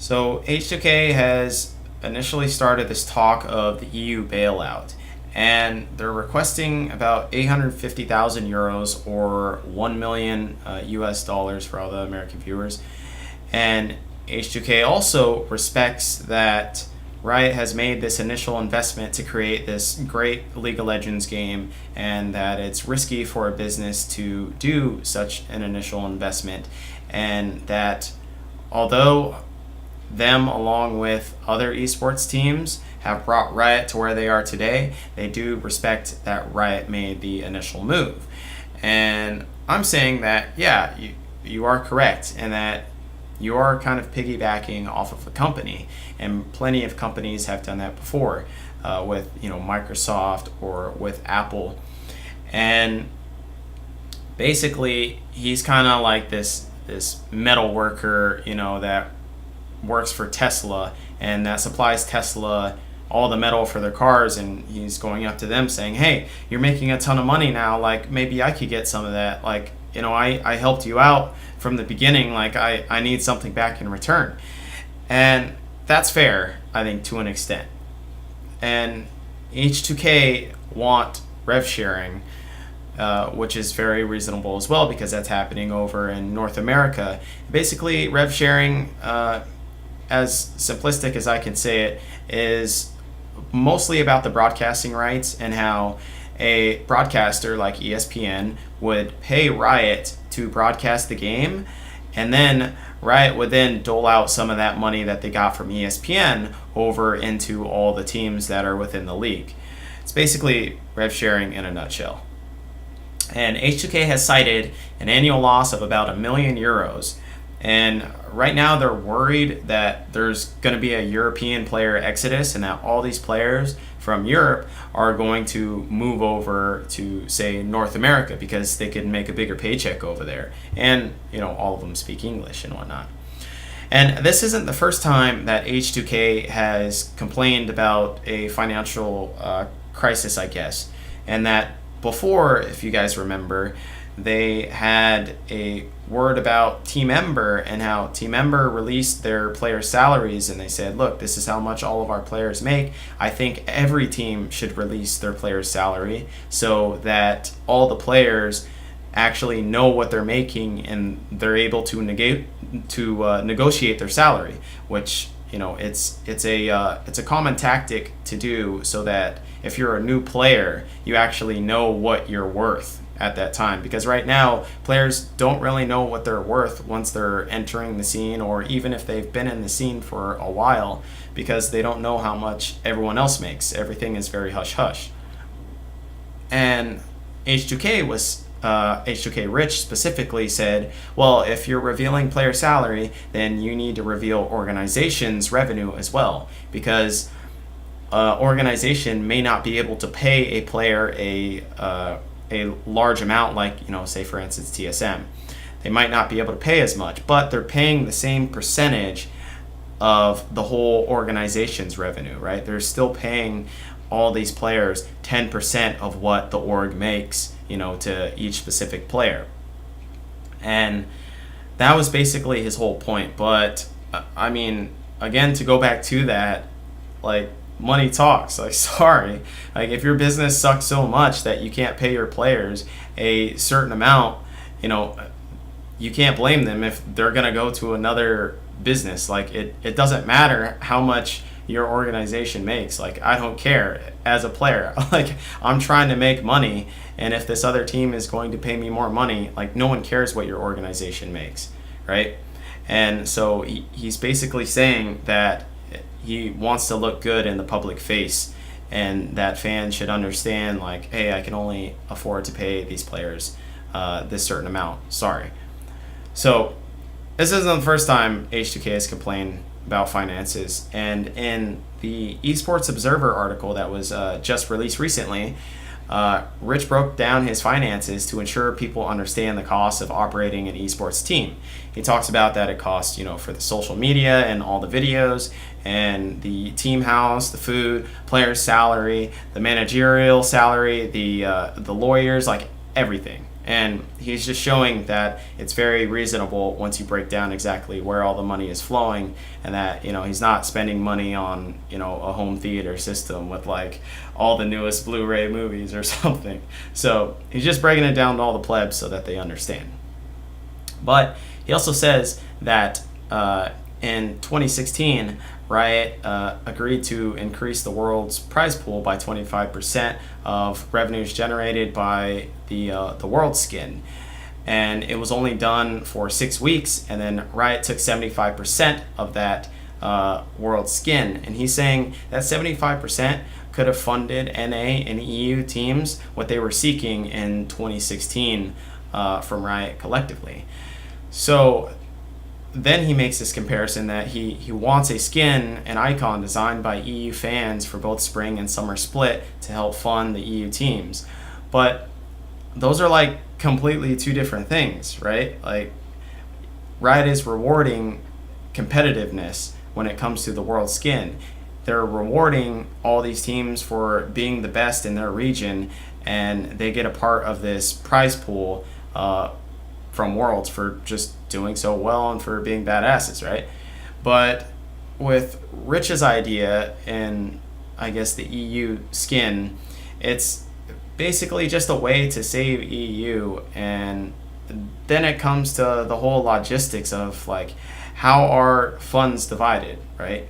So H2k has initially started this talk of the EU bailout, and they're requesting about 850,000 euros or 1 million US dollars for all the American viewers. And H2k also respects that Riot has made this initial investment to create this great League of Legends game, and that it's risky for a business to do such an initial investment, and that although them, along with other esports teams, have brought Riot to where they are today, they do respect that Riot made the initial move. And I'm saying that, yeah, you are correct, and that you are kind of piggybacking off of a company, and plenty of companies have done that before, with Microsoft or with Apple. And basically, he's kind of like this metal worker, that works for Tesla and that supplies Tesla all the metal for their cars, and he's going up to them saying, hey, you're making a ton of money now, like maybe I could get some of that, like I helped you out from the beginning, like I need something back in return. And that's fair, I think, to an extent. And H2k want rev sharing, which is very reasonable as well, because that's happening over in North America. Basically, rev sharing, as simplistic as I can say it, is mostly about the broadcasting rights, and how a broadcaster like ESPN would pay Riot to broadcast the game, and then Riot would then dole out some of that money that they got from ESPN over into all the teams that are within the league. It's basically rev sharing in a nutshell. And H2k has cited an annual loss of about €1 million. And right now they're worried that there's going to be a European player exodus, and that all these players from Europe are going to move over to, say, North America, because they could make a bigger paycheck over there. And, all of them speak English and whatnot. And this isn't the first time that H2k has complained about a financial crisis, I guess. And that before, if you guys remember, they had a word about Team Ember, and how Team Ember released their player salaries, and they said, look, this is how much all of our players make. I think every team should release their player's salary so that all the players actually know what they're making, and they're able to negotiate their salary, which it's a common tactic to do, so that if you're a new player, you actually know what you're worth at that time. Because right now, players don't really know what they're worth once they're entering the scene, or even if they've been in the scene for a while, because they don't know how much everyone else makes. Everything is very hush-hush. And H2k Rich specifically said, well, if you're revealing player salary, then you need to reveal organization's revenue as well, because organization may not be able to pay a player a large amount, like, say for instance TSM. They might not be able to pay as much, but they're paying the same percentage of the whole organization's revenue, right? They're still paying all these players 10% of what the org makes, to each specific player. And that was basically his whole point. But I mean, again, to go back to that, like, money talks. Like, sorry, like, if your business sucks so much that you can't pay your players a certain amount, you can't blame them if they're gonna go to another business. Like, it doesn't matter how much your organization makes. Like, I don't care as a player. Like, I'm trying to make money, and if this other team is going to pay me more money, like, no one cares what your organization makes, right? And so he's basically saying that he wants to look good in the public face, and that fans should understand, like, hey, I can only afford to pay these players this certain amount. Sorry. So this isn't the first time H2k has complained about finances. And in the Esports Observer article that was just released recently, Rich broke down his finances to ensure people understand the cost of operating an esports team. He talks about that it costs, for the social media and all the videos, and the team house, the food, player's salary, the managerial salary, the lawyers, like everything, And he's just showing that it's very reasonable once you break down exactly where all the money is flowing, and that, he's not spending money on, a home theater system with like all the newest Blu-ray movies or something. So he's just breaking it down to all the plebs so that they understand. But he also says that in 2016, Riot agreed to increase the world's prize pool by 25% of revenues generated by the world skin. And it was only done for 6 weeks, and then Riot took 75% of that world skin. And he's saying that 75% could have funded NA and EU teams what they were seeking in 2016 from Riot collectively. So then he makes this comparison that he wants a skin, an icon designed by EU fans for both spring and summer split to help fund the EU teams. But those are like completely two different things, right? Like, Riot is rewarding competitiveness when it comes to the world skin. They're rewarding all these teams for being the best in their region, and they get a part of this prize pool from Worlds for just doing so well and for being badasses, right? But with Rich's idea and I guess the EU skin, it's basically just a way to save EU. And then it comes to the whole logistics of like, how are funds divided, right?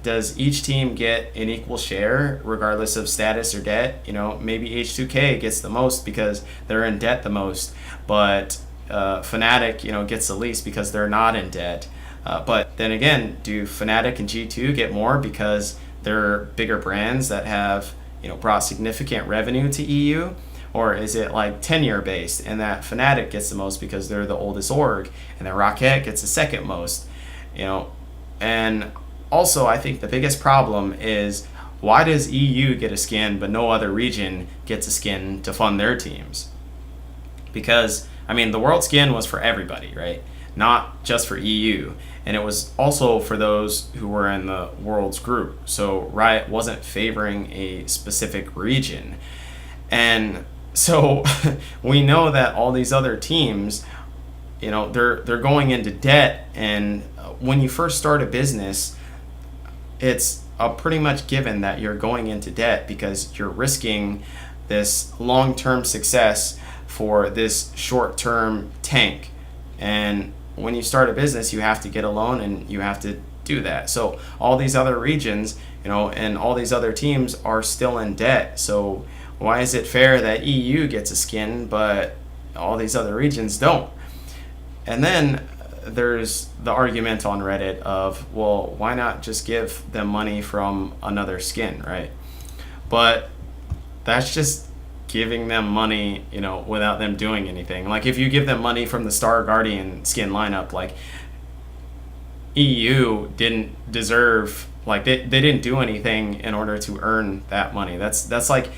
Does each team get an equal share regardless of status or debt? Maybe H2k gets the most because they're in debt the most, but Fnatic, gets the least because they're not in debt. But then again, do Fnatic and G2 get more because they're bigger brands that have, brought significant revenue to EU? Or is it like tenure based, and that Fnatic gets the most because they're the oldest org, and that Rocket gets the second most? And also, I think the biggest problem is, why does EU get a skin but no other region gets a skin to fund their teams? Because the world skin was for everybody, right? Not just for EU. And it was also for those who were in the world's group. So Riot wasn't favoring a specific region. And so we know that all these other teams, they're going into debt. And when you first start a business, it's pretty much given that you're going into debt because you're risking this long-term success for this short-term tank. And when you start a business, you have to get a loan and you have to do that. So all these other regions, and all these other teams are still in debt. So why is it fair that EU gets a skin but all these other regions don't? And then there's the argument on Reddit of, well, why not just give them money from another skin, right? But that's just giving them money, without them doing anything. Like, if you give them money from the Star Guardian skin lineup, like, EU didn't deserve, like, they didn't do anything in order to earn that money. That's like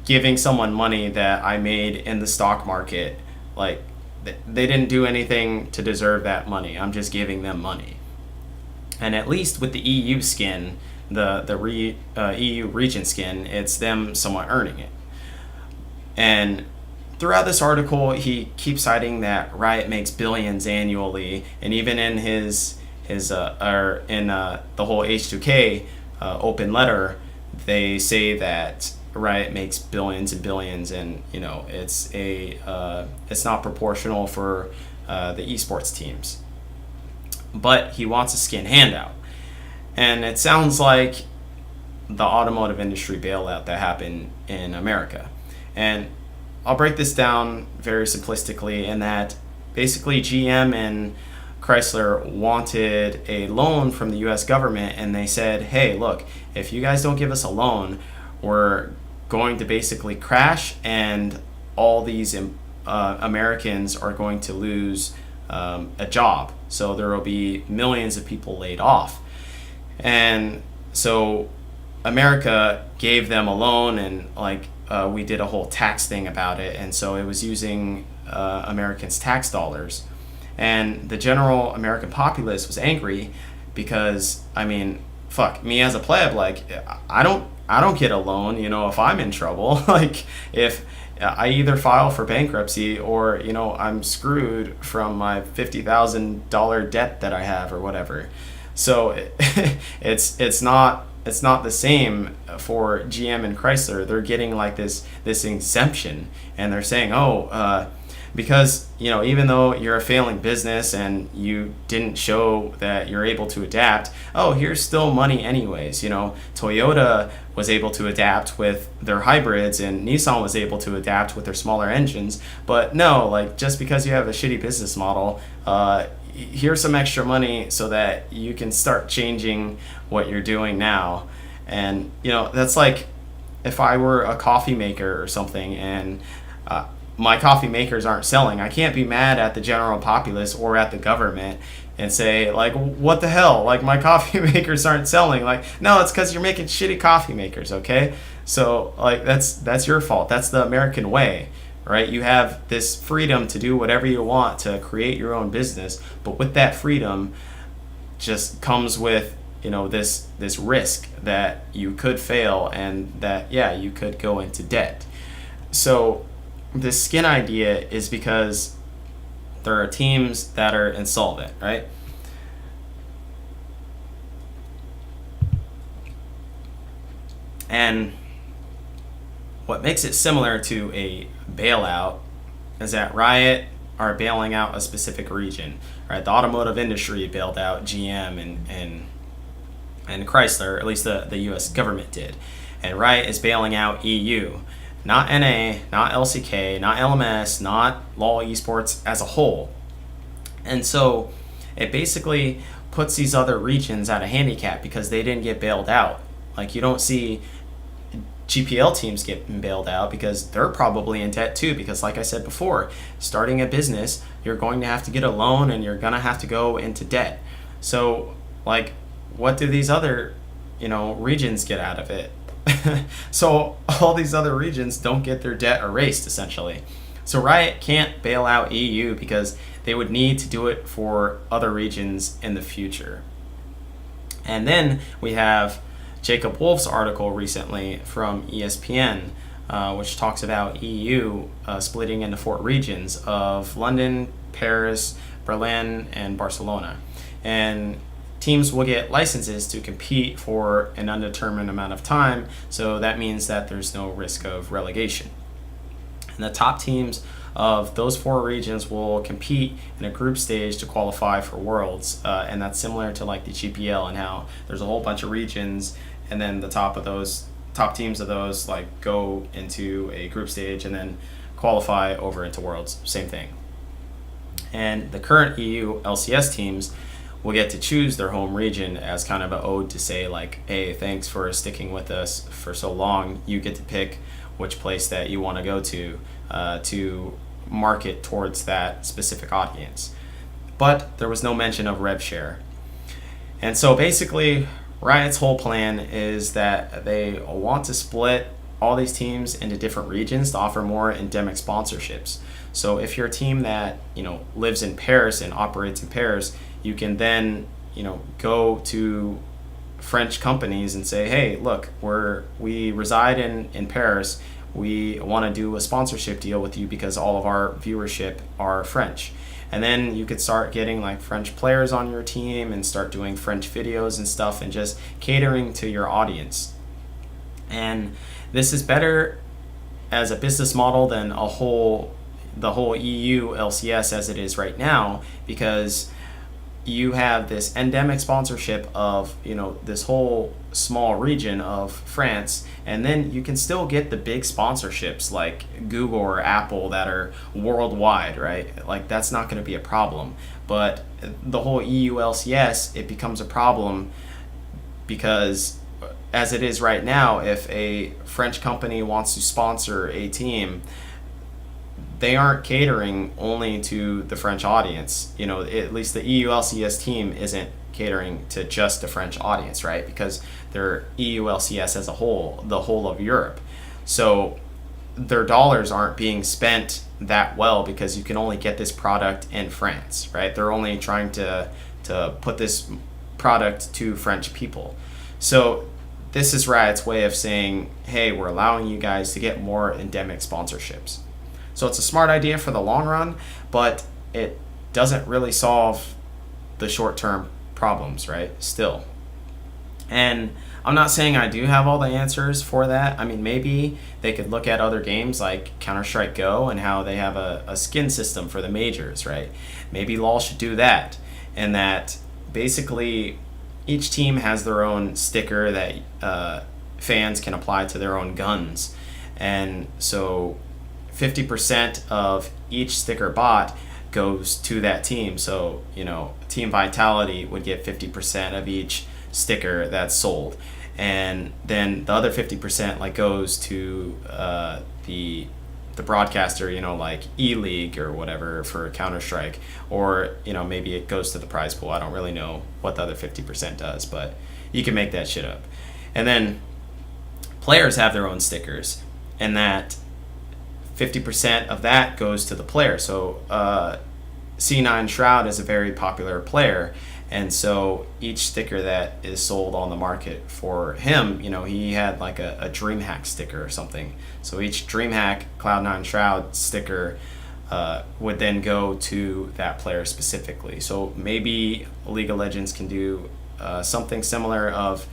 giving someone money that I made in the stock market. Like, they didn't do anything to deserve that money. I'm just giving them money. And at least with the EU skin, the EU region skin, it's them somewhat earning it. And throughout this article, he keeps citing that Riot makes billions annually, and even in his the whole H2k open letter, they say that Riot makes billions and billions, and it's not proportional for the esports teams. But he wants a skin handout, and it sounds like the automotive industry bailout that happened in America. And I'll break this down very simplistically in that basically GM and Chrysler wanted a loan from the US government, and they said, hey, look, if you guys don't give us a loan, we're going to basically crash, and all these Americans are going to lose a job. So there will be millions of people laid off. And so America gave them a loan, and we did a whole tax thing about it, and so it was using Americans' tax dollars. And the general American populace was angry because, fuck, me as a pleb, I don't get a loan, if I'm in trouble. Like, if I either file for bankruptcy or, I'm screwed from my $50,000 debt that I have or whatever. So it's not the same for GM and Chrysler. They're getting like this exemption, and they're saying, because even though you're a failing business and you didn't show that you're able to adapt, here's still money anyways. Toyota was able to adapt with their hybrids, and Nissan was able to adapt with their smaller engines. But no, like, just because you have a shitty business model, here's some extra money so that you can start changing what you're doing now. And that's like if I were a coffee maker or something, and my coffee makers aren't selling. I can't be mad at the general populace or at the government and say, like, what the hell? Like, my coffee makers aren't selling. Like, no, it's because you're making shitty coffee makers, okay? So, like, that's your fault. That's the American way, right? You have this freedom to do whatever you want, to create your own business. But with that freedom just comes with, this risk that you could fail, and that, you could go into debt. So the skin idea is because there are teams that are insolvent, right? And what makes it similar to a bailout is that Riot are bailing out a specific region, right? The automotive industry bailed out GM and Chrysler, or at least the US government did. And Riot is bailing out EU. Not NA, not LCK, not LMS, not LoL Esports as a whole. And so it basically puts these other regions at a handicap because they didn't get bailed out. Like, you don't see GPL teams getting bailed out because they're probably in debt too. Because like I said before, starting a business, you're going to have to get a loan and you're going to have to go into debt. So, like, what do these other, regions get out of it? So all these other regions don't get their debt erased, essentially. So Riot can't bail out EU because they would need to do it for other regions in the future. And then we have Jacob Wolf's article recently from ESPN, which talks about EU splitting into 4 regions of London, Paris, Berlin, and Barcelona. And teams will get licenses to compete for an undetermined amount of time, so that means that there's no risk of relegation. And the top teams of those 4 regions will compete in a group stage to qualify for Worlds, and that's similar to like the GPL and how there's a whole bunch of regions, and then the top teams of those like go into a group stage and then qualify over into Worlds. Same thing. And the current EU LCS teams will get to choose their home region as kind of an ode to say, like, hey, thanks for sticking with us for so long. You get to pick which place that you want to go to market towards that specific audience. But there was no mention of rev share. And so basically, Riot's whole plan is that they want to split all these teams into different regions to offer more endemic sponsorships. So if you're a team that, lives in Paris and operates in Paris, you can then, go to French companies and say, hey, look, we reside in Paris. We want to do a sponsorship deal with you because all of our viewership are French. And then you could start getting like French players on your team and start doing French videos and stuff and just catering to your audience. And this is better as a business model than the whole EU LCS as it is right now, because you have this endemic sponsorship of, this whole small region of France, and then you can still get the big sponsorships like Google or Apple that are worldwide, right? Like, that's not going to be a problem. But the whole EU LCS, it becomes a problem because as it is right now, if a French company wants to sponsor a team, they aren't catering only to the French audience. At least the EU LCS team isn't catering to just the French audience, right? Because they're EU LCS as a whole, the whole of Europe. So their dollars aren't being spent that well because you can only get this product in France, right? They're only trying to put this product to French people. So this is Riot's way of saying, hey, we're allowing you guys to get more endemic sponsorships. So it's a smart idea for the long run, but it doesn't really solve the short-term problems, right? Still. And I'm not saying I do have all the answers for that. I mean, maybe they could look at other games like Counter-Strike Go and how they have a skin system for the majors, right? Maybe LoL should do that. And that basically each team has their own sticker that fans can apply to their own guns. And so 50% of each sticker bought goes to that team. So, Team Vitality would get 50% of each sticker that's sold. And then the other 50% goes to the broadcaster, like E-League or whatever for Counter-Strike, or maybe it goes to the prize pool. I don't really know what the other 50% does, but you can make that shit up. And then players have their own stickers, and that 50% of that goes to the player. So C9 Shroud is a very popular player, and so each sticker that is sold on the market for him, he had like a DreamHack sticker or something. So each DreamHack Cloud9 Shroud sticker would then go to that player specifically. So maybe League of Legends can do something similar of,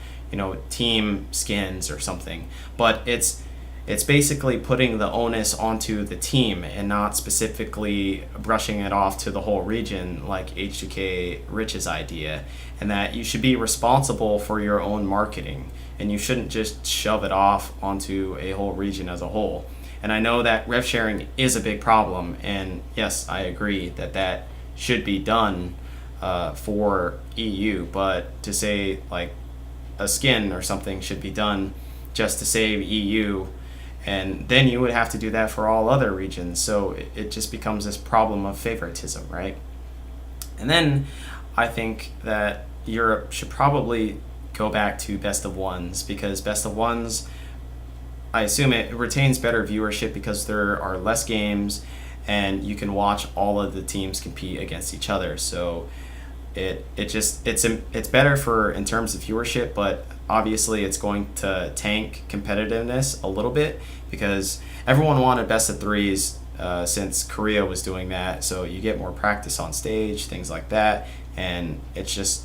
team skins or something. But it's basically putting the onus onto the team and not specifically brushing it off to the whole region like H2k Rich's idea, and that you should be responsible for your own marketing and you shouldn't just shove it off onto a whole region as a whole. And I know that rev sharing is a big problem, and yes, I agree that should be done for EU, but to say like a skin or something should be done just to save EU, and then you would have to do that for all other regions. So it just becomes this problem of favoritism, right? And then I think that Europe should probably go back to best of ones, because best of ones, I assume it retains better viewership because there are less games and you can watch all of the teams compete against each other. So it's better for in terms of viewership, but obviously it's going to tank competitiveness a little bit because everyone wanted best of threes since Korea was doing that. So you get more practice on stage, things like that, and it just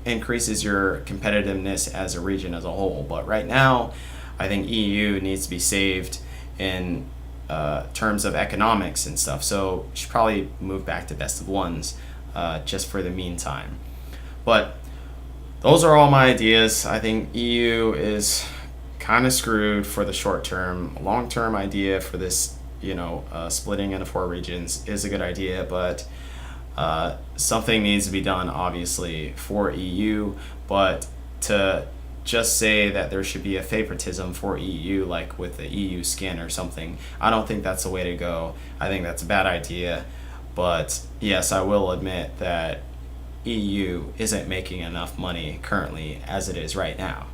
increases your competitiveness as a region as a whole. But right now, I think EU needs to be saved in terms of economics and stuff. So you should probably move back to best of ones just for the meantime. But those are all my ideas. I think EU is kind of screwed for the short term. Long-term idea for this, splitting into 4 regions is a good idea, but something needs to be done, obviously, for EU. But to just say that there should be a favoritism for EU, like with the EU skin or something, I don't think that's the way to go. I think that's a bad idea. But yes, I will admit that EU isn't making enough money currently as it is right now.